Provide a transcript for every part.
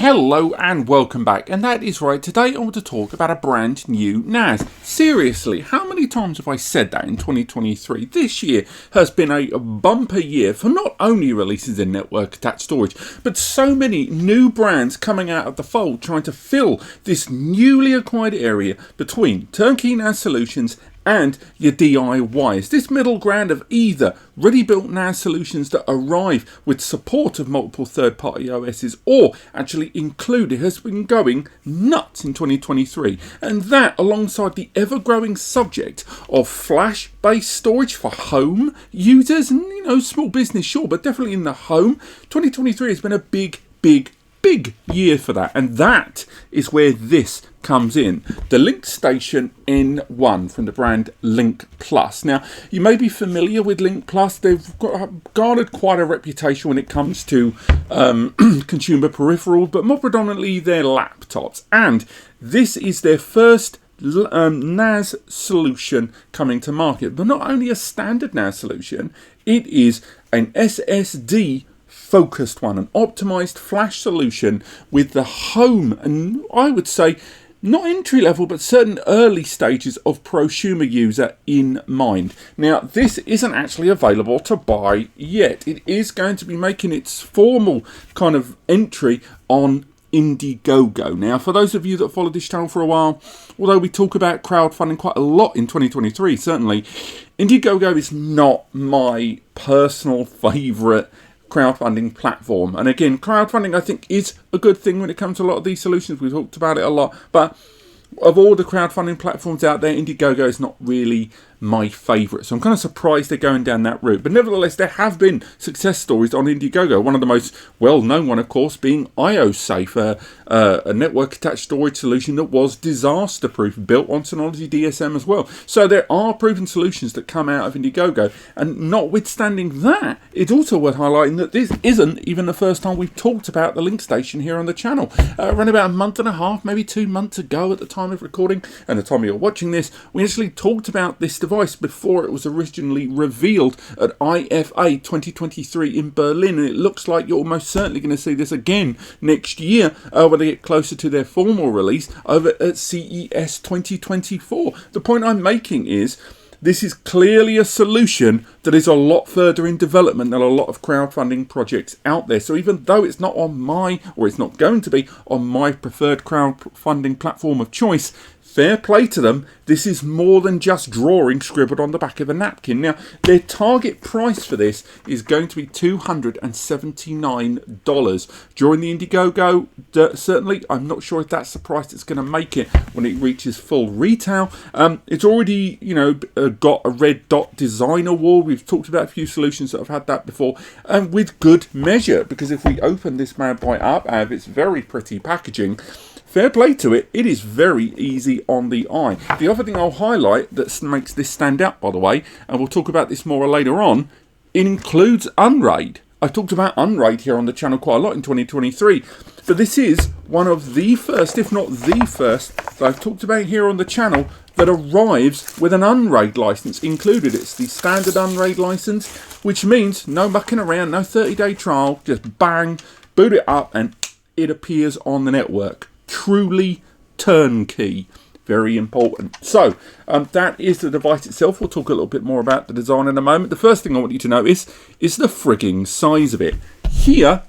Hello and welcome back, and that is right, today I want to talk about a brand new NAS. Seriously, how many times have I said that in 2023? This year has been a bumper year for not only releases in network attached storage, but so many new brands coming out of the fold trying to fill this newly acquired area between turnkey NAS solutions and your DIYs. This middle ground of either ready-built NAS solutions that arrive with support of multiple third-party OSs or actually included has been going nuts in 2023. And that alongside the ever-growing subject of flash-based storage for home users and, small business, sure, but definitely in the home. 2023 has been a big year for that, and that is where this comes in. The Lincplus N1 from the brand Lincplus. Now, you may be familiar with Lincplus. They've garnered quite a reputation when it comes to consumer peripherals, but more predominantly their laptops. And this is their first NAS solution coming to market, but not only a standard NAS solution, it is an SSD focused one, an optimized flash solution with the home and I would say not entry level but certain early stages of prosumer user in mind. Now this isn't actually available to buy yet. It is going to be making its formal kind of entry on Indiegogo. Now, for those of you that followed this channel for a while, although we talk about crowdfunding quite a lot in 2023, certainly, Indiegogo is not my personal favourite crowdfunding platform. And again, crowdfunding I think is a good thing when it comes to a lot of these solutions. We've talked about it a lot, but of all the crowdfunding platforms out there, Indiegogo is not really my favourite. So I'm kind of surprised they're going down that route. But nevertheless, there have been success stories on Indiegogo. One of the most well-known one, of course, being IOSafe, a network-attached storage solution that was disaster-proof, built on Synology DSM as well. So there are proven solutions that come out of Indiegogo. And notwithstanding that, it's also worth highlighting that this isn't even the first time we've talked about the Link Station here on the channel. Around about a month and a half, maybe 2 months ago at the time of recording, and the time you're watching this, we actually talked about this device before it was originally revealed at IFA 2023 in Berlin, and it looks like you're most certainly going to see this again next year when they get closer to their formal release over at CES 2024. The point I'm making is this is clearly a solution that is a lot further in development than a lot of crowdfunding projects out there. So even though it's not on my, or it's not going to be on my preferred crowdfunding platform of choice, fair play to them, this is more than just drawing scribbled on the back of a napkin. Now, their target price for this is going to be $279. During the Indiegogo, certainly, I'm not sure if that's the price that's going to make it when it reaches full retail. It's already, got a Red Dot Design Award. We've talked about a few solutions that have had that before, and with good measure, because if we open this bad boy up out of its very pretty packaging, fair play to it, it is very easy on the eye. The other thing I'll highlight that makes this stand out, by the way, and we'll talk about this more later on, it includes UnRAID. I've talked about UnRAID here on the channel quite a lot in 2023, but this is one of the first, if not the first, that I've talked about here on the channel that arrives with an UnRAID license included. It's the standard UnRAID license, which means no mucking around, no 30-day trial, just bang, boot it up, and it appears on the network. Truly turnkey. Very important. So that is the device itself. We'll talk a little bit more about the design in a moment. The first thing I want you to notice is the frigging size of it. Here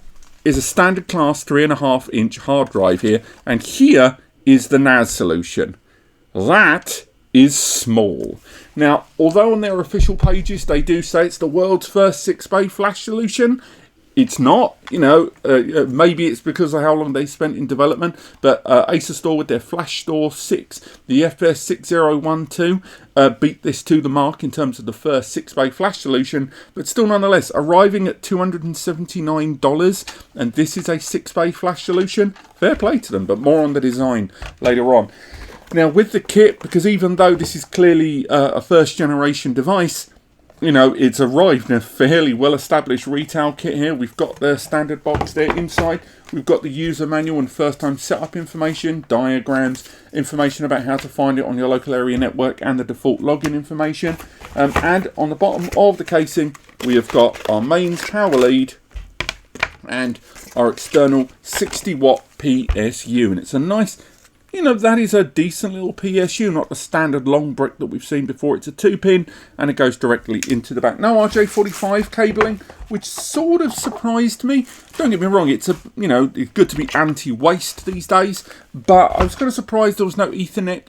is a standard class 3.5-inch hard drive here, and here is the NAS solution. That is small. Now, although on their official pages they do say it's the world's first 6-bay flash solution, it's not, maybe it's because of how long they spent in development, but Acer Store with their Flash Store 6, the FPS 6012, beat this to the mark in terms of the first 6-bay flash solution, but still nonetheless, arriving at $279, and this is a 6-bay flash solution, fair play to them, but more on the design later on. Now with the kit, because even though this is clearly a first generation device, it's arrived in a fairly well-established retail kit here. We've got the standard box there inside. We've got the user manual and first-time setup information, diagrams, information about how to find it on your local area network, and the default login information. And on the bottom of the casing, we have got our mains power lead and our external 60-watt PSU. And it's a nice, you know, that is a decent little PSU, not the standard long brick that we've seen before. It's a 2-pin, and it goes directly into the back. No RJ45 cabling, which sort of surprised me. Don't get me wrong, it's a, you know, it's good to be anti-waste these days, but I was kind of surprised there was no Ethernet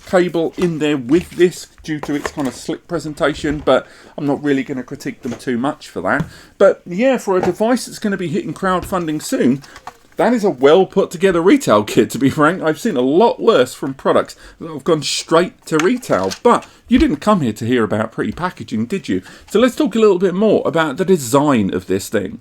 cable in there with this due to its kind of slick presentation, but I'm not really going to critique them too much for that. But yeah, for a device that's going to be hitting crowdfunding soon, that is a well put together retail kit, to be frank. I've seen a lot worse from products that have gone straight to retail. But you didn't come here to hear about pretty packaging, did you? So let's talk a little bit more about the design of this thing.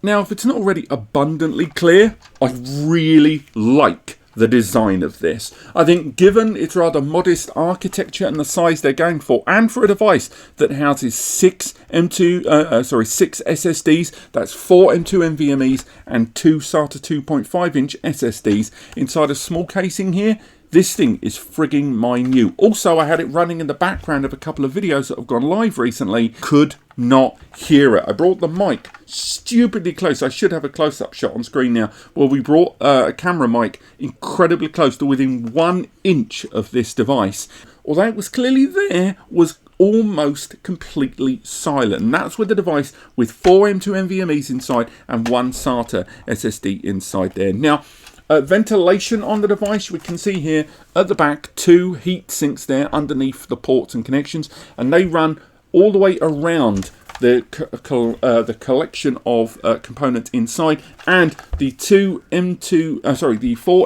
Now, if it's not already abundantly clear, I really like the design of this. I think given its rather modest architecture and the size they're going for, and for a device that houses six SSDs, that's 4 M2 NVMe's and 2 SATA 2.5-inch SSDs inside a small casing here, this thing is frigging minute. Also, I had it running in the background of a couple of videos that have gone live recently. Could not hear it. I brought the mic stupidly close. I should have a close-up shot on screen now. Well, we brought a camera mic incredibly close to within 1 inch of this device. Although it was clearly there, was almost completely silent. And that's with the device with 4 M2 NVMe's inside and 1 SATA SSD inside there. Now, ventilation on the device, we can see here at the back 2 heat sinks there underneath the ports and connections, and they run all the way around the collection of components inside, and the 4 M2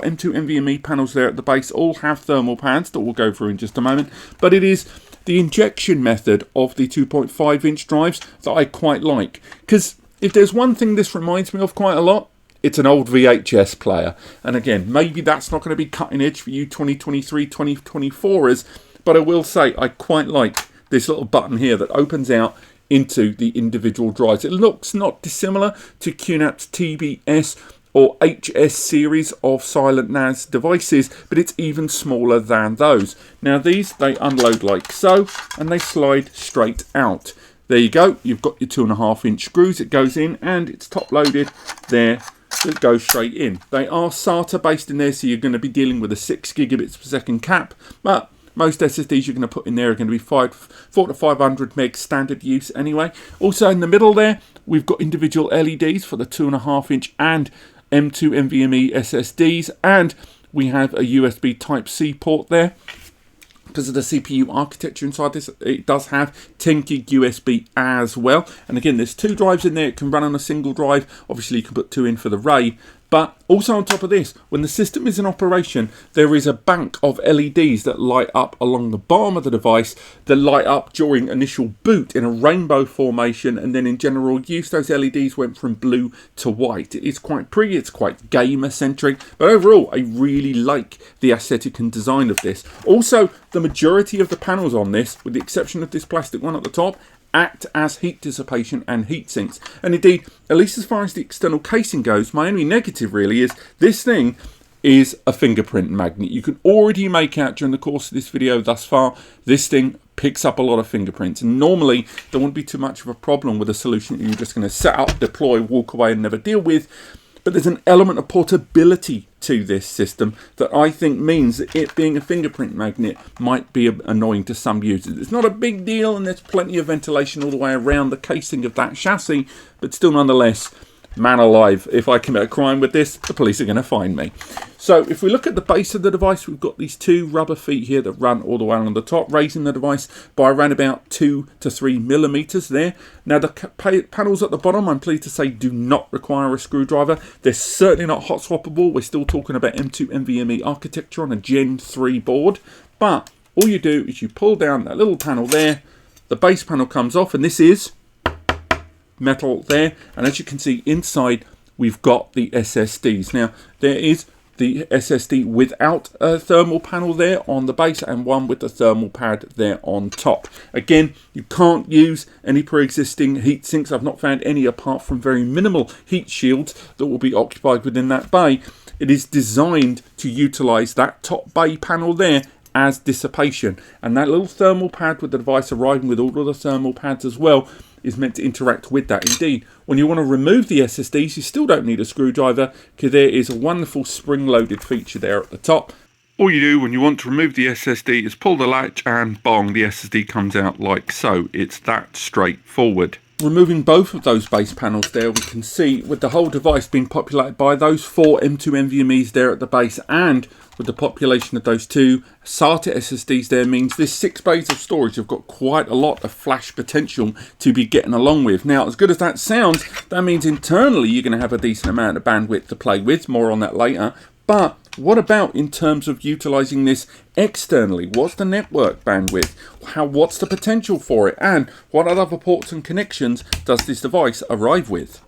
NVMe panels there at the base all have thermal pads that we'll go through in just a moment. But it is the injection method of the 2.5-inch drives that I quite like, because if there's one thing this reminds me of quite a lot, it's an old VHS player. And again, maybe that's not going to be cutting edge for you 2023, 2024ers, but I will say I quite like this little button here that opens out into the individual drives. It looks not dissimilar to QNAP's TBS or HS series of silent NAS devices, but it's even smaller than those. Now these, they unload like so, and they slide straight out. There you go, you've got your 2.5-inch screws, it goes in, and it's top loaded there. It goes straight in. They are SATA based in there, so you're going to be dealing with a 6 gigabits per second cap, but most SSDs you're going to put in there are going to be 4 to 500 meg standard use anyway. Also in the middle there, we've got individual LEDs for the 2.5-inch and M2 NVMe SSDs, and we have a USB Type-C port there. Because of the CPU architecture inside this, it does have 10 gig USB as well. And again, there's 2 drives in there. It can run on a single drive. Obviously, you can put 2 in for the RAID. But also on top of this, when the system is in operation, there is a bank of LEDs that light up along the bottom of the device, that light up during initial boot in a rainbow formation, and then in general use, those LEDs went from blue to white. It is quite pretty, it's quite gamer-centric, but overall, I really like the aesthetic and design of this. Also, the majority of the panels on this, with the exception of this plastic one at the top, act as heat dissipation and heat sinks. And indeed, at least as far as the external casing goes, my only negative really is this thing is a fingerprint magnet. You can already make out during the course of this video thus far, this thing picks up a lot of fingerprints. And normally, there wouldn't be too much of a problem with a solution that you're just going to set up, deploy, walk away and never deal with. But there's an element of portability to this system that I think means that it being a fingerprint magnet might be annoying to some users. It's not a big deal, and there's plenty of ventilation all the way around the casing of that chassis, but still nonetheless, man alive, if I commit a crime with this, the police are going to find me. So if we look at the base of the device, we've got these 2 rubber feet here that run all the way along the top, raising the device by around about 2 to 3 millimeters there. Now the panels at the bottom, I'm pleased to say, do not require a screwdriver. They're certainly not hot swappable. We're still talking about M2 NVMe architecture on a Gen 3 board. But all you do is you pull down that little panel there, the base panel comes off, and this is metal there, and as you can see inside we've got the SSDs. Now there is the SSD without a thermal panel there on the base, and one with the thermal pad there on top. Again, you can't use any pre-existing heat sinks. I've not found any apart from very minimal heat shields that will be occupied within that bay. It is designed to utilize that top bay panel there as dissipation. And that little thermal pad with the device arriving with all of the thermal pads as well is meant to interact with that. Indeed, when you want to remove the SSDs, you still don't need a screwdriver, because there is a wonderful spring-loaded feature there at the top. All you do when you want to remove the SSD is pull the latch and bong, the SSD comes out like so. It's that straightforward. Removing both of those base panels there, we can see with the whole device being populated by those 4 M2 NVMe's there at the base, and with the population of those 2 SATA SSDs there, means this 6 bays of storage have got quite a lot of flash potential to be getting along with. Now, as good as that sounds, that means internally you're going to have a decent amount of bandwidth to play with. More on that later. But what about in terms of utilizing this externally? What's the network bandwidth? What's the potential for it? And what other ports and connections does this device arrive with?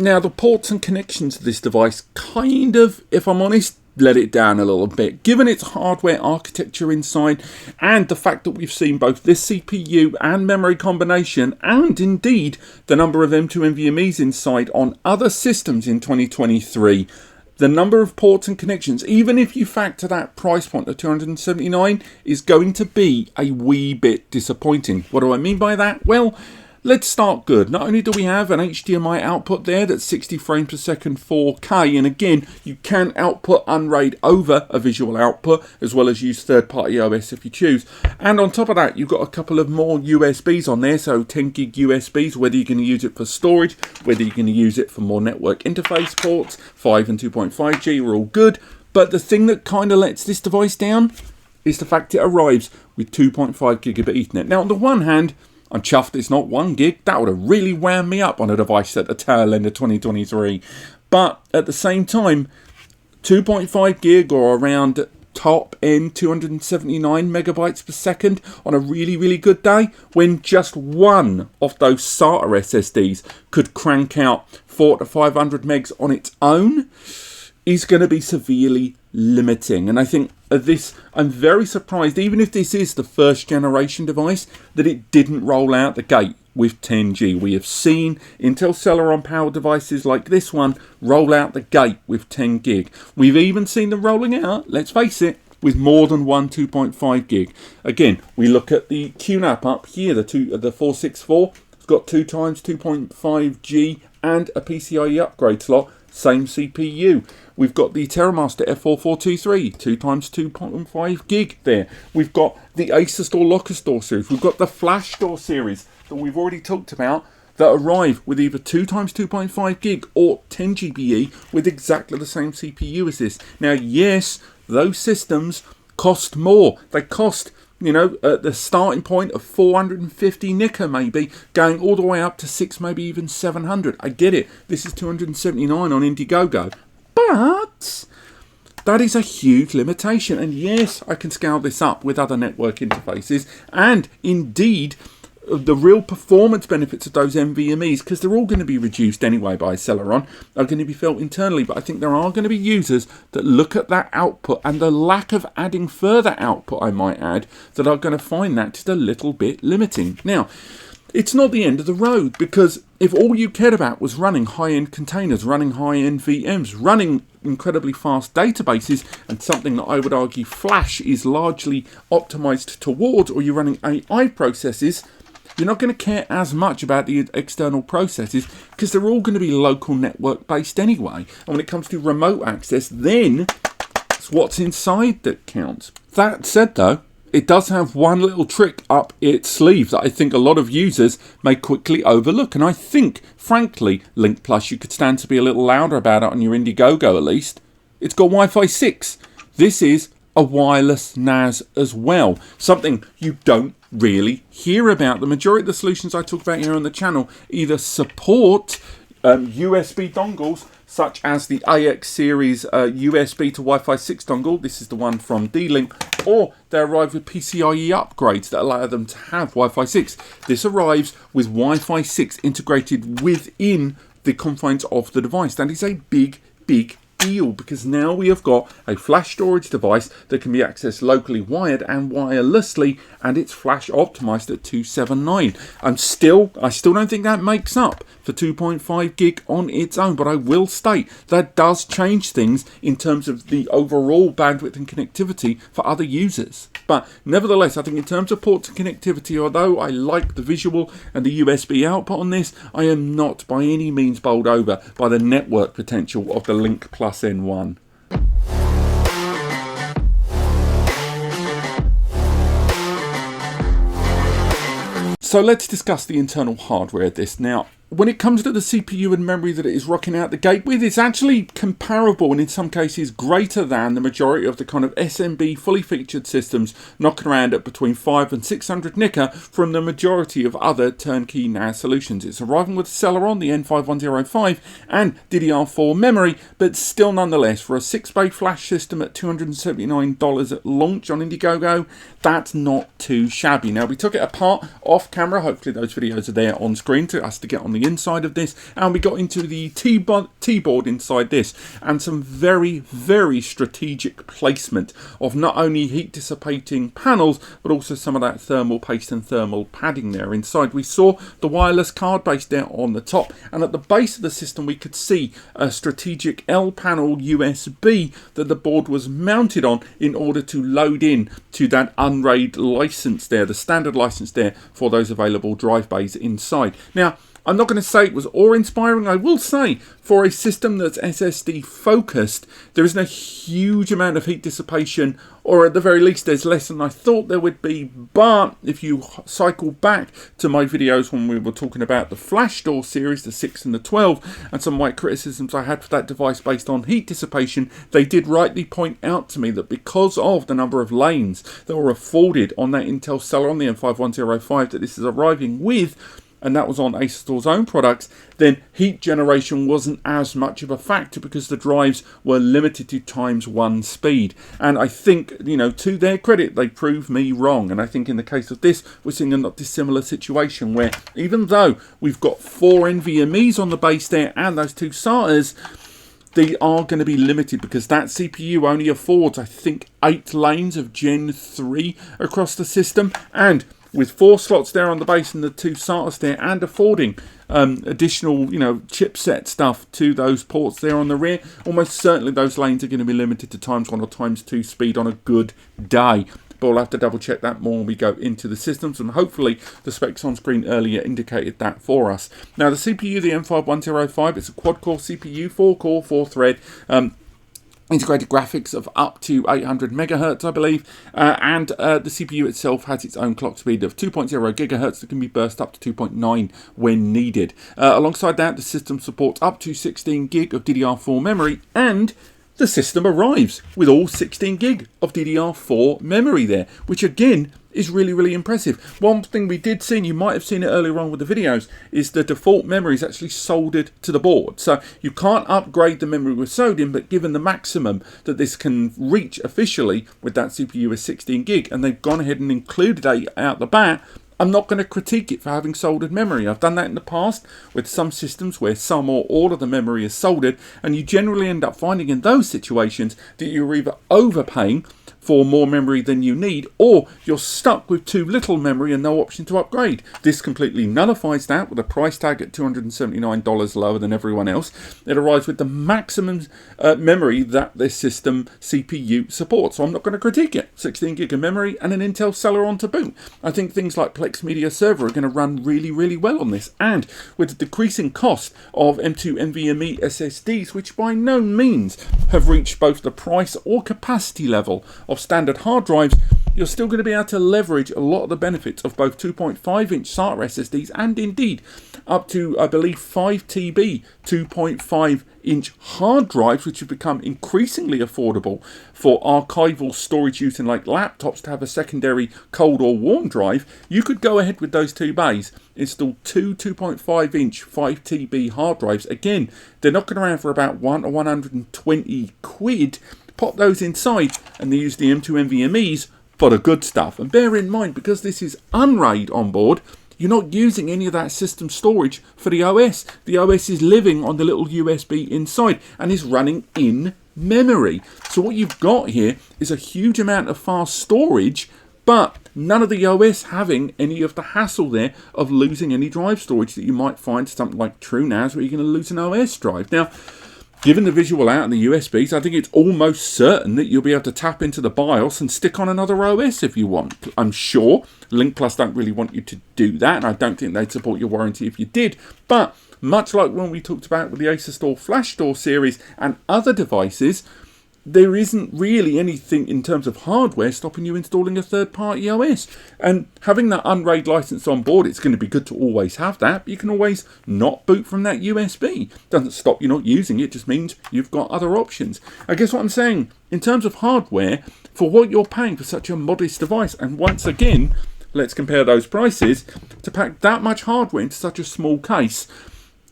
Now, the ports and connections of this device kind of, if I'm honest, let it down a little bit, given its hardware architecture inside and the fact that we've seen both this CPU and memory combination, and indeed the number of M2 NVMe's inside on other systems in 2023. The number of ports and connections, even if you factor that price point of $279, is going to be a wee bit disappointing. What do I mean by that? Well, let's start good. Not only do we have an HDMI output there that's 60 frames per second 4K, and again, you can output UnRAID over a visual output, as well as use third-party OS if you choose. And on top of that, you've got a couple of more USBs on there, so 10 gig USBs, whether you're going to use it for storage, whether you're going to use it for more network interface ports, 5 and 2.5G are all good. But the thing that kind of lets this device down is the fact it arrives with 2.5 gigabit Ethernet. Now, on the one hand, I'm chuffed it's not 1 gig. That would have really wound me up on a device at the tail end of 2023. But at the same time, 2.5 gig or around top end 279 megabytes per second on a really, really good day, when just one of those SATA SSDs could crank out 400 to 500 megs on its own, is going to be severely limiting. And I think this, I'm very surprised, even if this is the first generation device, that it didn't roll out the gate with 10G. We have seen Intel Celeron powered devices like this one roll out the gate with 10 gig. We've even seen them rolling out, let's face it, with more than one 2.5 gig. Again, we look at the QNAP up here, the 464. It's got 2 times 2.5G and a PCIe upgrade slot. Same CPU. We've got the TerraMaster F4423, 2 times 2.5 gig there. We've got the Acer Store Locker Store series. We've got the Flash Store series that we've already talked about, that arrive with either 2 times 2.5 gig or 10 GBE with exactly the same CPU as this. Now, yes, those systems cost more. They cost, you know, at the starting point of 450 Nika maybe, going all the way up to 6, maybe even 700. I get it. This is 279 on Indiegogo. But that is a huge limitation. And yes, I can scale this up with other network interfaces. And indeed, the real performance benefits of those NVMe's, because they're all going to be reduced anyway by Celeron, are going to be felt internally. But I think there are going to be users that look at that output and the lack of adding further output, I might add, that are going to find that just a little bit limiting. Now, it's not the end of the road, because if all you cared about was running high-end containers, running high-end VMs, running incredibly fast databases, and something that I would argue Flash is largely optimized towards, or you're running AI processes, you're not going to care as much about the external processes, because they're all going to be local network based anyway. And when it comes to remote access, then it's what's inside that counts. That said though, it does have one little trick up its sleeve that I think a lot of users may quickly overlook. And I think, frankly, Lincplus, you could stand to be a little louder about it on your Indiegogo at least. It's got Wi-Fi 6. This is a wireless NAS as well. Something you don't really hear about. The majority of the solutions I talk about here on the channel either support USB dongles, such as the AX series USB to Wi-Fi 6 dongle. This is the one from D-Link. Or they arrive with PCIe upgrades that allow them to have Wi-Fi 6. This arrives with Wi-Fi 6 integrated within the confines of the device. That is a big, big deal, because now we have got a flash storage device that can be accessed locally wired and wirelessly, and it's flash optimized at 279. I still don't think that makes up for 2.5 gig on its own, but I will state that does change things in terms of the overall bandwidth and connectivity for other users. But nevertheless, I think in terms of ports and connectivity, although I like the visual and the USB output on this, I am not by any means bowled over by the network potential of the Lincplus N1. So let's discuss the internal hardware of this. Now, when it comes to the CPU and memory that it is rocking out the gate with, it's actually comparable and in some cases greater than the majority of the kind of SMB fully featured systems knocking around at between 500 and 600 NICA from the majority of other turnkey NAS solutions. It's arriving with Celeron, the N5105 and DDR4 memory, but still nonetheless, for a 6-bay flash system at $279 at launch on Indiegogo, that's not too shabby. Now, we took it apart off camera. Hopefully those videos are there on screen to us to get on the inside of this, and we got into the T-board inside this, and some very, very strategic placement of not only heat dissipating panels, but also some of that thermal paste and thermal padding there inside. We saw the wireless card base there on the top, and at the base of the system we could see a strategic L-panel USB that the board was mounted on in order to load in to that UnRAID license there, the standard license there for those available drive bays inside. Now, I'm not going to say it was awe-inspiring. I will say, for a system that's SSD focused, there isn't a huge amount of heat dissipation, or at the very least there's less than I thought there would be. But if you cycle back to my videos when we were talking about the Flash Door series, the 6 and the 12, and some of my criticisms I had for that device based on heat dissipation, they did rightly point out to me that because of the number of lanes that were afforded on that Intel Celeron, the N5105 that this is arriving with, and that was on Acertor's own products, then heat generation wasn't as much of a factor because the drives were limited to ×1 speed. And I think, you know, to their credit, they proved me wrong. And I think in the case of this, we're seeing a not dissimilar situation where even though we've got 4 NVMEs on the base there and those 2 SATAs, they are going to be limited because that CPU only affords, I think, 8 lanes of Gen 3 across the system, and with 4 slots there on the base and the 2 SATAs there, and affording additional, you know, chipset stuff to those ports there on the rear, almost certainly those lanes are going to be limited to ×1 or ×2 speed on a good day. But we'll have to double check that more when we go into the systems, and hopefully the specs on screen earlier indicated that for us. Now, the CPU, the N5105, it's a quad-core CPU, 4-core, 4-thread, integrated graphics of up to 800 megahertz, I believe, and the CPU itself has its own clock speed of 2.0 gigahertz that can be burst up to 2.9 when needed. Alongside that, the system supports up to 16 gig of DDR4 memory, and the system arrives with all 16 gig of DDR4 memory there, which again is really, really impressive. One thing we did see, and you might have seen it earlier on with the videos, is the default memory is actually soldered to the board. So you can't upgrade the memory with sodium, but given the maximum that this can reach officially with that CPU is 16 gig, and they've gone ahead and included it out the bat, I'm not going to critique it for having soldered memory. I've done that in the past with some systems where some or all of the memory is soldered, and you generally end up finding in those situations that you're either overpaying for more memory than you need, or you're stuck with too little memory and no option to upgrade. This completely nullifies that with a price tag at $279 lower than everyone else. It arrives with the maximum memory that this system CPU supports, so I'm not going to critique it. 16 gig of memory and an Intel Celeron to boot. I think things like Plex Media Server are going to run really, really well on this, and with the decreasing cost of M2 NVMe SSDs, which by no means have reached both the price or capacity level of standard hard drives, you're still going to be able to leverage a lot of the benefits of both 2.5-inch SATA SSDs and indeed up to, I believe, 5 TB 2.5-inch hard drives, which have become increasingly affordable for archival storage using like laptops to have a secondary cold or warm drive. You could go ahead with those 2 bays, install 2 2.5-inch 5 TB hard drives. Again, they're knocking around for about 1 or 120 quid. Pop those inside and they use the M2 NVMEs for the good stuff. And bear in mind, because this is UnRAID on board, you're not using any of that system storage for the OS. The OS is living on the little USB inside and is running in memory. So what you've got here is a huge amount of fast storage, but none of the OS having any of the hassle there of losing any drive storage that you might find something like TrueNAS, where you're going to lose an OS drive. Now, given the visual out and the USBs, I think it's almost certain that you'll be able to tap into the BIOS and stick on another OS if you want. I'm sure Lincplus don't really want you to do that, and I don't think they'd support your warranty if you did. But much like when we talked about with the Acer Store Flash Store series and other devices, there isn't really anything in terms of hardware stopping you installing a third-party OS. And having that UnRAID license on board, it's going to be good to always have that. But you can always not boot from that USB. Doesn't stop you not using it, just means you've got other options. I guess what I'm saying, in terms of hardware, for what you're paying for such a modest device, and once again, let's compare those prices, to pack that much hardware into such a small case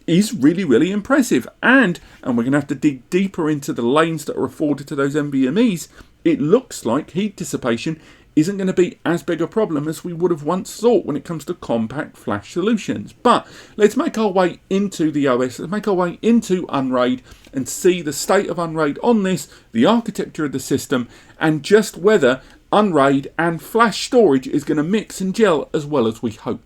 is really, really impressive. And we're going to have to dig deeper into the lanes that are afforded to those NVMEs. It looks like heat dissipation isn't going to be as big a problem as we would have once thought when it comes to compact flash solutions. But let's make our way into the OS, let's make our way into UnRAID and see the state of UnRAID on this, the architecture of the system, and just whether UnRAID and flash storage is going to mix and gel as well as we hope.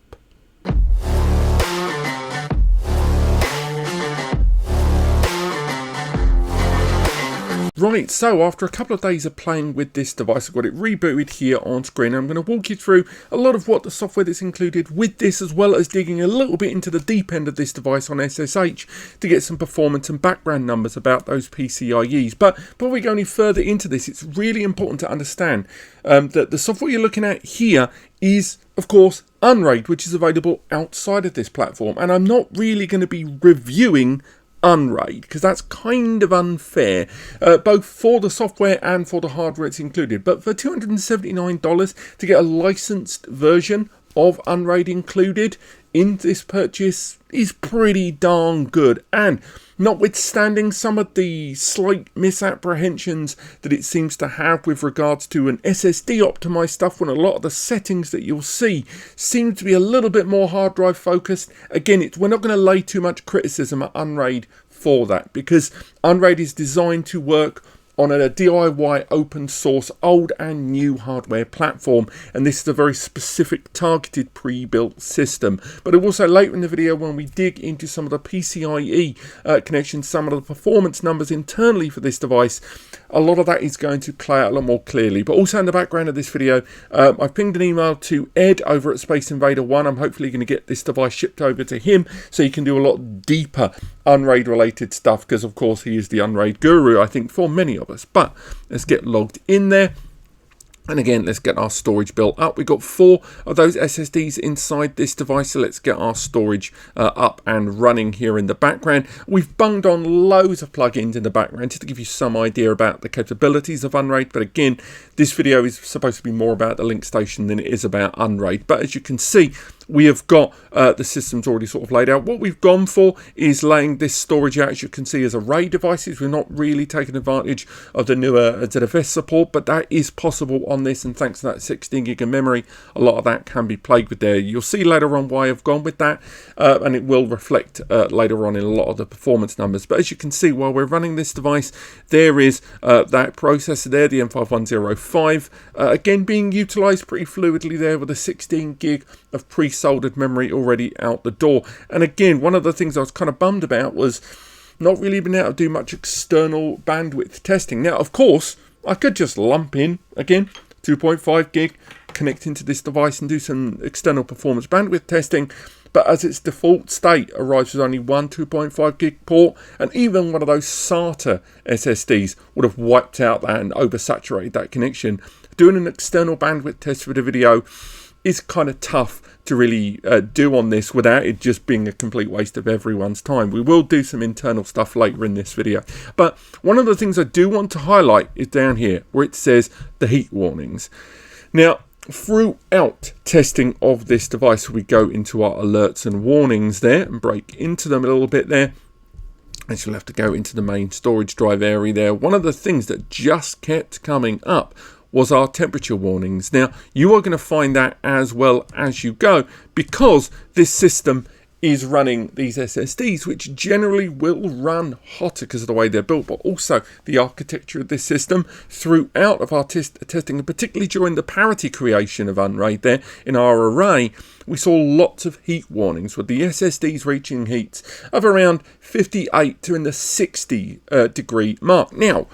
Right, so after a couple of days of playing with this device, I've got it rebooted here on screen. I'm going to walk you through a lot of what the software that's included with this, as well as digging a little bit into the deep end of this device on SSH to get some performance and background numbers about those PCIe's. But before we go any further into this, it's really important to understand that the software you're looking at here is, of course, UnRAID, which is available outside of this platform. And I'm not really going to be reviewing UnRAID, because that's kind of unfair, both for the software and for the hardware it's included. But for $279 to get a licensed version of UnRAID included in this purchase is pretty darn good. And notwithstanding some of the slight misapprehensions that it seems to have with regards to an SSD optimized stuff, when a lot of the settings that you'll see seem to be a little bit more hard drive focused, again, we're not going to lay too much criticism at UnRAID for that, because UnRAID is designed to work on a DIY open source old and new hardware platform, and this is a very specific targeted pre-built system. But also later in the video, when we dig into some of the PCIe connections, some of the performance numbers internally for this device, a lot of that is going to play out a lot more clearly. But also in the background of this video, I've pinged an email to Ed over at Spaceinvader 1. I'm hopefully going to get this device shipped over to him so he can do a lot deeper UnRAID related stuff, because of course he is the UnRAID guru, I think, for many of us. But let's get logged in there. And again, let's get our storage built up. We've got 4 of those SSDs inside this device, so let's get our storage up and running here in the background. We've bunged on loads of plugins in the background just to give you some idea about the capabilities of UnRAID. But again, this video is supposed to be more about the Link Station than it is about UnRAID. But as you can see, we have got the systems already sort of laid out. What we've gone for is laying this storage out, as you can see, as array devices. We're not really taking advantage of the newer ZFS support, but that is possible on this, and thanks to that 16 gig of memory, a lot of that can be played with there. You'll see later on why I've gone with that, and it will reflect later on in a lot of the performance numbers. But as you can see, while we're running this device, there is that processor there, the M5105, again being utilized pretty fluidly there with a 16 gig of pre-soldered memory already out the door. And again, one of the things I was kind of bummed about was not really being able to do much external bandwidth testing. Now, of course, I could just lump in, again, 2.5 gig, connect into this device and do some external performance bandwidth testing, but as its default state arrives with only one 2.5 gig port, and even one of those SATA SSDs would have wiped out that and oversaturated that connection. Doing an external bandwidth test for the video is kind of tough to really do on this without it just being a complete waste of everyone's time. We will do some internal stuff later in this video. But one of the things I do want to highlight is down here where it says the heat warnings. Now, throughout testing of this device, we go into our alerts and warnings there and break into them a little bit there. And you'll have to go into the main storage drive area there. One of the things that just kept coming up was our temperature warnings. Now, you are going to find that as well as you go, because this system is running these SSDs, which generally will run hotter because of the way they're built, but also the architecture of this system. Throughout of our testing, and particularly during the parity creation of UnRAID there in our array, we saw lots of heat warnings, with the SSDs reaching heats of around 58 to in the 60 degree mark. Now,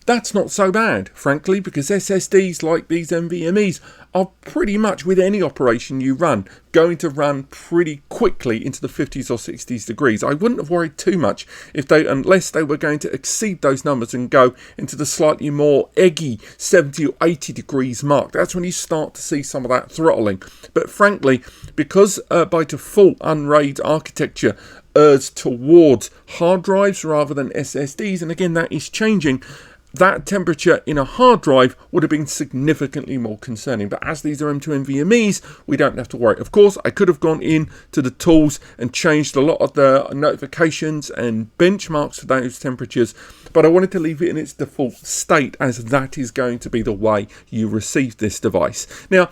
that's not so bad, frankly, because SSDs like these NVMEs are pretty much, with any operation you run, going to run pretty quickly into the 50s or 60s degrees. I wouldn't have worried too much unless they were going to exceed those numbers and go into the slightly more eggy 70 or 80 degrees mark. That's when you start to see some of that throttling. But frankly, because by default UnRAID architecture errs towards hard drives rather than SSDs, and again that is changing, that temperature in a hard drive would have been significantly more concerning. But as these are M2 NVMEs, we don't have to worry. Of course, I could have gone in to the tools and changed a lot of the notifications and benchmarks for those temperatures, but I wanted to leave it in its default state, as that is going to be the way you receive this device. Now,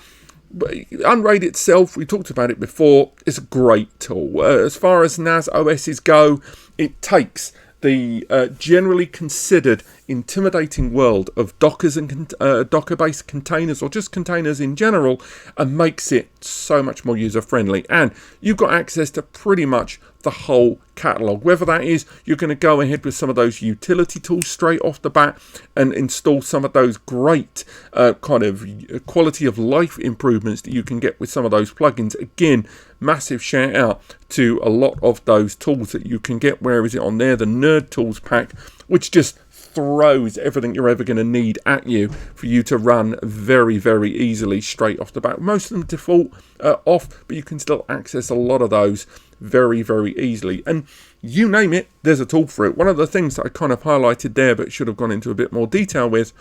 UnRAID itself, we talked about it before, is a great tool. As far as NAS OSs go, it takes the generally considered intimidating world of Dockers and Docker-based containers, or just containers in general, and makes it so much more user-friendly. And you've got access to pretty much the whole catalog. Whether that is you're going to go ahead with some of those utility tools straight off the bat and install some of those great kind of quality of life improvements that you can get with some of those plugins. Again, massive shout out to a lot of those tools that you can get. Where is it on there? The Nerd Tools pack, which just throws everything you're ever going to need at you for you to run very, very easily straight off the bat. Most of them default off, but you can still access a lot of those very, very easily. And you name it, there's a tool for it. One of the things that I kind of highlighted there, but should have gone into a bit more detail with,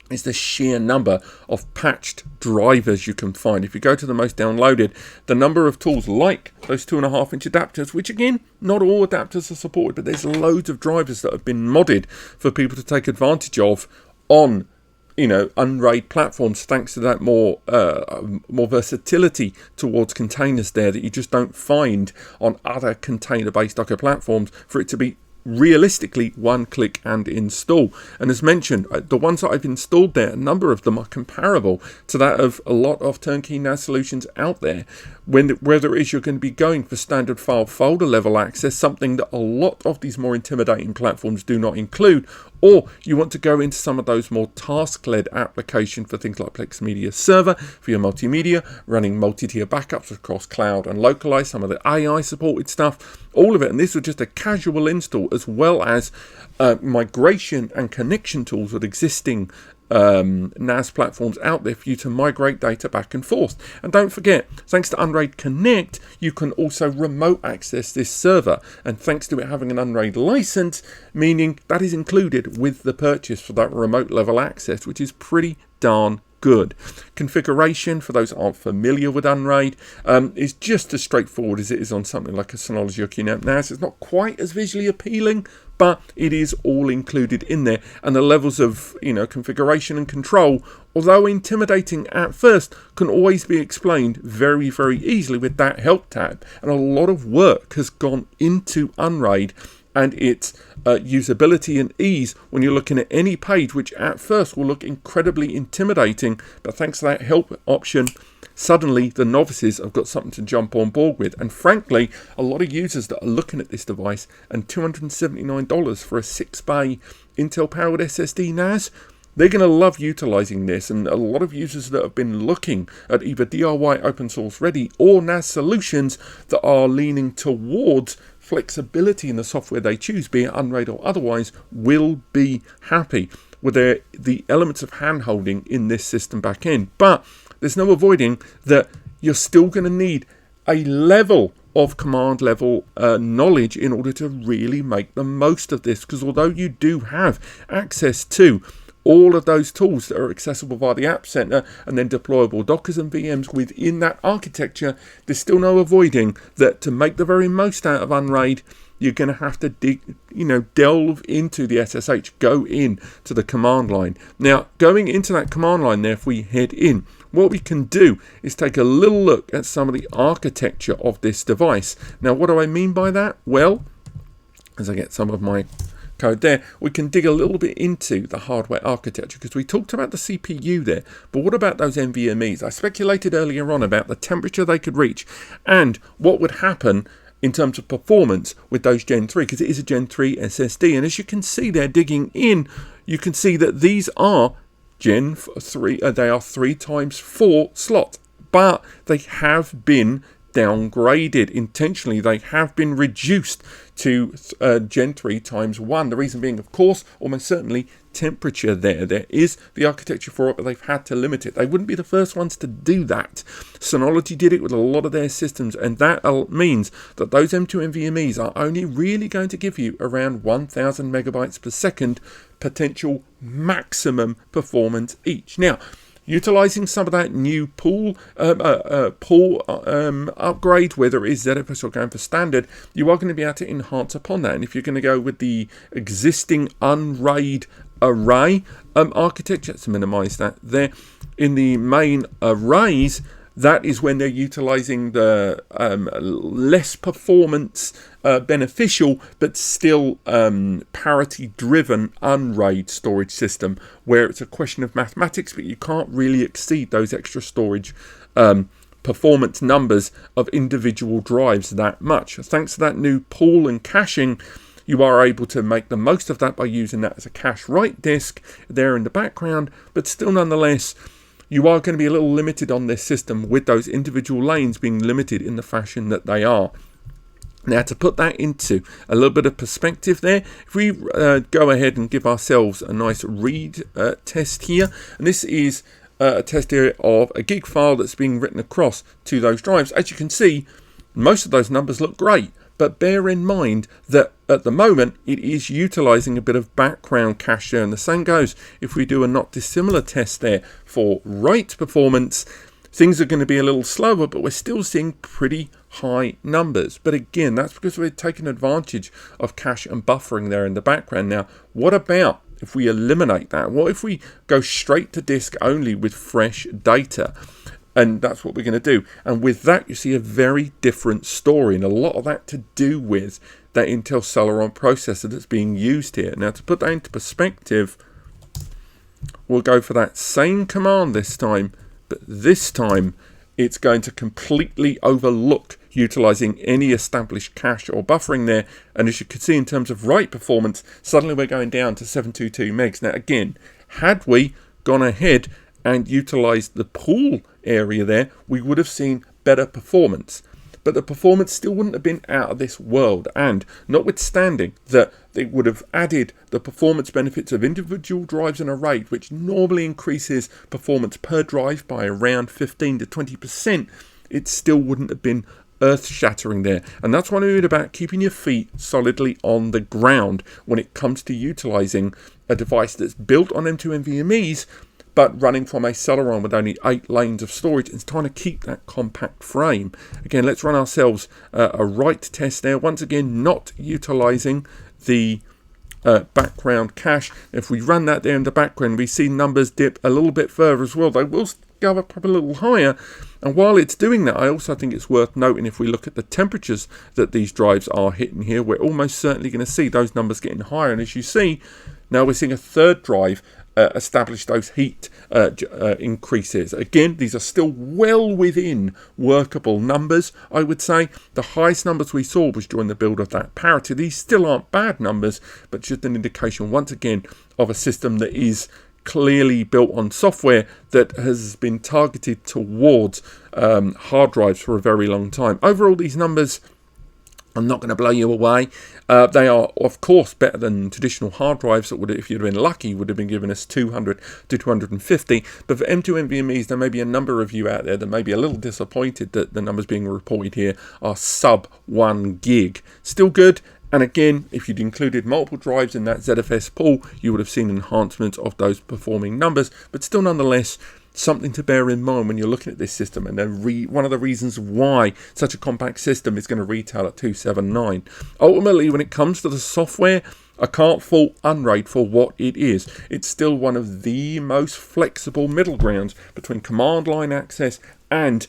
is the sheer number of patched drivers you can find. If you go to the most downloaded, the number of tools like those 2.5-inch adapters, which again, not all adapters are supported, but there's loads of drivers that have been modded for people to take advantage of on, you know, UnRAID platforms, thanks to that more versatility towards containers there that you just don't find on other container-based Docker platforms, for it to be realistically one click and install. And as mentioned, the ones that I've installed there, a number of them are comparable to that of a lot of turnkey NAS solutions out there, whether it is you're going to be going for standard file folder level access, something that a lot of these more intimidating platforms do not include, or you want to go into some of those more task-led applications for things like Plex Media Server for your multimedia, running multi-tier backups across cloud and localized, some of the AI supported stuff, all of it. And this was just a casual install, as well as migration and connection tools with existing NAS platforms out there for you to migrate data back and forth. And don't forget, thanks to UnRAID Connect, you can also remote access this server, and thanks to it having an UnRAID license, meaning that is included with the purchase for that remote level access, which is pretty darn good. Configuration, for those that aren't familiar with UnRAID, is just as straightforward as it is on something like a Synology or QNAP NAS. It's not quite as visually appealing, but it is all included in there. And the levels of, you know, configuration and control, although intimidating at first, can always be explained very, very easily with that help tab. And a lot of work has gone into UnRAID and its usability and ease when you're looking at any page, which at first will look incredibly intimidating, but thanks to that help option, suddenly the novices have got something to jump on board with. And frankly, a lot of users that are looking at this device, and $279 for a 6-bay Intel powered SSD NAS, they're going to love utilizing this. And a lot of users that have been looking at either DIY open source ready or NAS solutions that are leaning towards flexibility in the software they choose, be it UnRAID or otherwise, will be happy with the elements of hand-holding in this system back end. But there's no avoiding that you're still going to need a level of command level knowledge in order to really make the most of this, because although you do have access to all of those tools that are accessible via the App Center and then deployable Dockers and VMs within that architecture, there's still no avoiding that to make the very most out of UnRAID, you're going to have to delve into the SSH, go in to the command line. Now, going into that command line there, if we head in, what we can do is take a little look at some of the architecture of this device. Now, what do I mean by that? Well, as I get some of my code there, we can dig a little bit into the hardware architecture, because we talked about the CPU there, but what about those NVMEs? I speculated earlier on about the temperature they could reach and what would happen in terms of performance with those Gen 3, because it is a Gen 3 SSD, and as you can see there, digging in, you can see that these are Gen 3, they are 3x4 slots, but they have been downgraded intentionally. They have been reduced to Gen 3 times 1. The reason being, of course, almost certainly temperature there. There is the architecture for it, but they've had to limit it. They wouldn't be the first ones to do that. Synology did it with a lot of their systems, and that means that those M2 NVMEs are only really going to give you around 1000 megabytes per second potential maximum performance each. Now, utilizing some of that new pool upgrade, whether it is ZFS or going for standard, you are going to be able to enhance upon that. And if you're going to go with the existing UnRAID array architecture, let's minimize that there. In the main arrays, that is when they're utilizing the less performance beneficial but still parity driven UnRAID storage system, where it's a question of mathematics, but you can't really exceed those extra storage performance numbers of individual drives that much. Thanks to that new pool and caching, you are able to make the most of that by using that as a cache write disk there in the background, but still nonetheless, you are going to be a little limited on this system with those individual lanes being limited in the fashion that they are. Now, to put that into a little bit of perspective there, if we go ahead and give ourselves a nice read test here, and this is a test here of a gig file that's being written across to those drives. As you can see, most of those numbers look great, but bear in mind that at the moment it is utilizing a bit of background cache there, and the same goes if we do a not dissimilar test there for write performance. Things are going to be a little slower, but we're still seeing pretty high numbers. But again, that's because we're taking advantage of cache and buffering there in the background. Now, what about if we eliminate that? What if we go straight to disk only with fresh data? And that's what we're going to do. And with that, you see a very different story. And a lot of that to do with that Intel Celeron processor that's being used here. Now, to put that into perspective, we'll go for that same command this time. But this time, it's going to completely overlook utilizing any established cache or buffering there. And as you can see, in terms of write performance, suddenly we're going down to 722 megs. Now, again, had we gone ahead and utilized the pool area there, we would have seen better performance. But the performance still wouldn't have been out of this world. And notwithstanding that it would have added the performance benefits of individual drives in a RAID, which normally increases performance per drive by around 15 to 20%, it still wouldn't have been earth-shattering there. And that's what I mean about keeping your feet solidly on the ground when it comes to utilizing a device that's built on M2 NVMEs, but running from a Celeron with only 8 lanes of storage and trying to keep that compact frame. Again, let's run ourselves a write test there. Once again, not utilizing the background cache. If we run that there in the background, we see numbers dip a little bit further as well. They will go up a little higher. And while it's doing that, I also think it's worth noting, if we look at the temperatures that these drives are hitting here, we're almost certainly going to see those numbers getting higher. And as you see, now we're seeing a third drive establish those heat increases. Again, these are still well within workable numbers, I would say. The highest numbers we saw was during the build of that parity. These still aren't bad numbers, but just an indication, once again, of a system that is clearly built on software that has been targeted towards hard drives for a very long time. Overall, these numbers, I'm not going to blow you away. They are, of course, better than traditional hard drives that would, if you'd have been lucky, would have been giving us 200 to 250. But for M2 NVMEs, there may be a number of you out there that may be a little disappointed that the numbers being reported here are sub 1 gig. Still good. And again, if you'd included multiple drives in that ZFS pool, you would have seen enhancements of those performing numbers. But still, nonetheless, something to bear in mind when you're looking at this system, and one of the reasons why such a compact system is going to retail at $279. Ultimately, when it comes to the software, I can't fault UnRAID for what it is. It's still one of the most flexible middle grounds between command line access and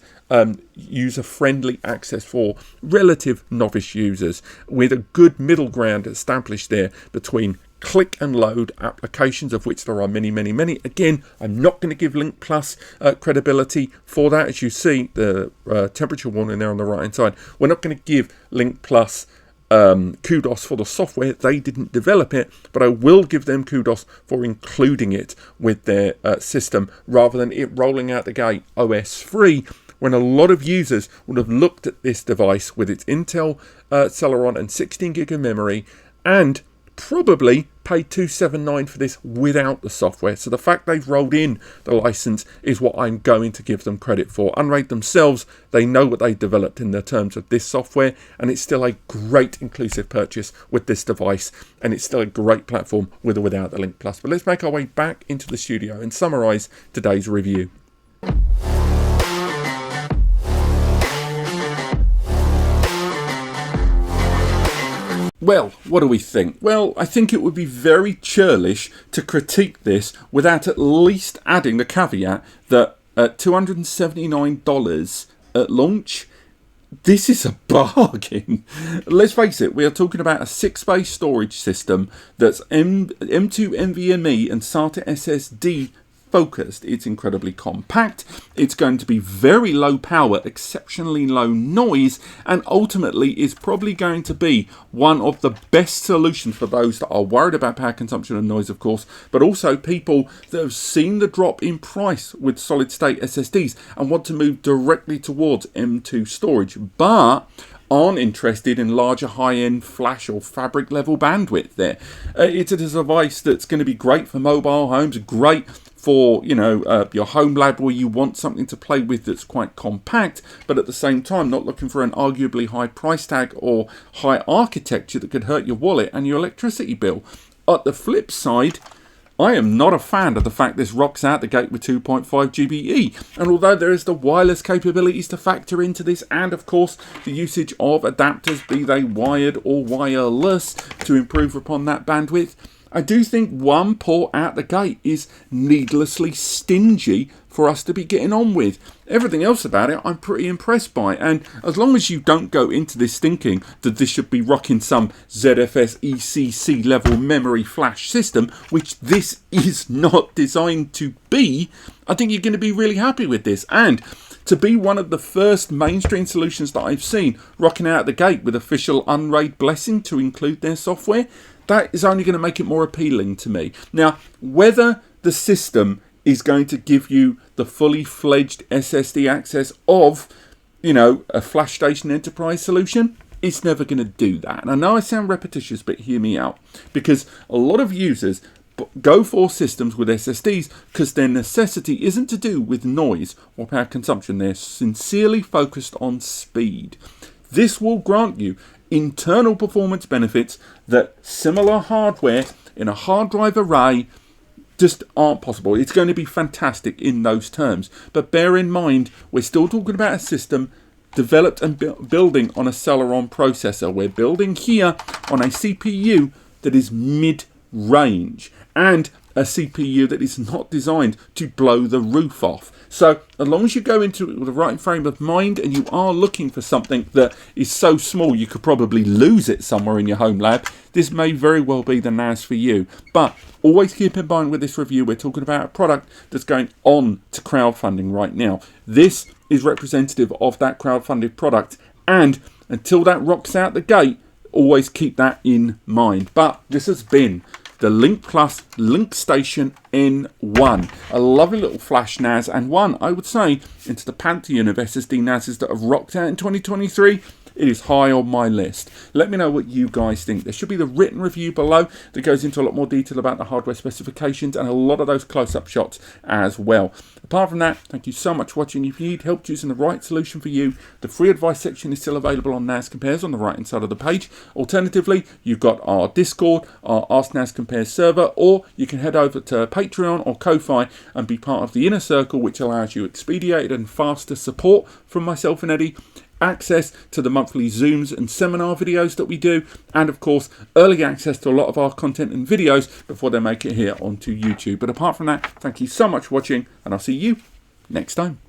user-friendly access for relative novice users, with a good middle ground established there between click and load applications, of which there are many, many, many. Again, I'm not going to give Lincplus credibility for that. As you see, the temperature warning there on the right hand side, we're not going to give Lincplus kudos for the software. They didn't develop it, but I will give them kudos for including it with their system rather than it rolling out the gate OS free, when a lot of users would have looked at this device with its Intel Celeron and 16 gig of memory and probably paid $279 for this without the software. So the fact they've rolled in the license is what I'm going to give them credit for. UnRAID themselves, they know what they developed in the terms of this software, and it's still a great inclusive purchase with this device, and it's still a great platform with or without the Lincplus. But let's make our way back into the studio and summarize today's review. Well, what do we think? Well, I think it would be very churlish to critique this without at least adding the caveat that at $279 at launch, this is a bargain. Let's face it, we are talking about a 6-bay storage system that's M2 NVMe and SATA SSD focused. It's incredibly compact, it's going to be very low power, exceptionally low noise, and ultimately is probably going to be one of the best solutions for those that are worried about power consumption and noise, of course, but also people that have seen the drop in price with solid state SSDs and want to move directly towards M2 storage, but aren't interested in larger high-end flash or fabric level bandwidth there. It's a device that's going to be great for mobile homes, great for, you know, your home lab where you want something to play with that's quite compact, but at the same time not looking for an arguably high price tag or high architecture that could hurt your wallet and your electricity bill. At the flip side, I am not a fan of the fact this rocks out the gate with 2.5 GBE, and although there is the wireless capabilities to factor into this, and of course the usage of adapters, be they wired or wireless, to improve upon that bandwidth, I do think one port out the gate is needlessly stingy for us to be getting on with. Everything else about it I'm pretty impressed by, and as long as you don't go into this thinking that this should be rocking some ZFS ECC level memory flash system, which this is not designed to be, I think you're going to be really happy with this. And to be one of the first mainstream solutions that I've seen rocking out the gate with official UnRAID blessing to include their software, that is only going to make it more appealing to me. Now, whether the system is going to give you the fully fledged SSD access of, you know, a Flash Station Enterprise solution, it's never going to do that. And I know I sound repetitious, but hear me out, because a lot of users go for systems with SSDs because their necessity isn't to do with noise or power consumption. They're sincerely focused on speed. This will grant you internal performance benefits that similar hardware in a hard drive array just aren't possible. It's going to be fantastic in those terms, but bear in mind we're still talking about a system developed and building on a Celeron processor. We're building here on a CPU that is mid-range and a CPU that is not designed to blow the roof off. So as long as you go into it with the right frame of mind and you are looking for something that is so small you could probably lose it somewhere in your home lab, this may very well be the NAS for you. But always keep in mind with this review, we're talking about a product that's going on to crowdfunding right now. This is representative of that crowdfunded product, and until that rocks out the gate, always keep that in mind. But this has been the Lincplus LincStation N1, a lovely little flash NAS, and one, I would say, into the pantheon of SSD NASs that have rocked out in 2023. It is high on my list. Let me know what you guys think. There should be the written review below that goes into a lot more detail about the hardware specifications and a lot of those close-up shots as well. Apart from that, thank you so much for watching. If you need help choosing the right solution for you, the free advice section is still available on NAScompares on the right-hand side of the page. Alternatively, you've got our Discord, our Ask NAScompares server, or you can head over to Patreon or Ko-Fi and be part of the inner circle, which allows you expedited and faster support from myself and Eddie access to the monthly Zooms and seminar videos that we do, and of course early access to a lot of our content and videos before they make it here onto YouTube. But apart from that, thank you so much for watching, and I'll see you next time.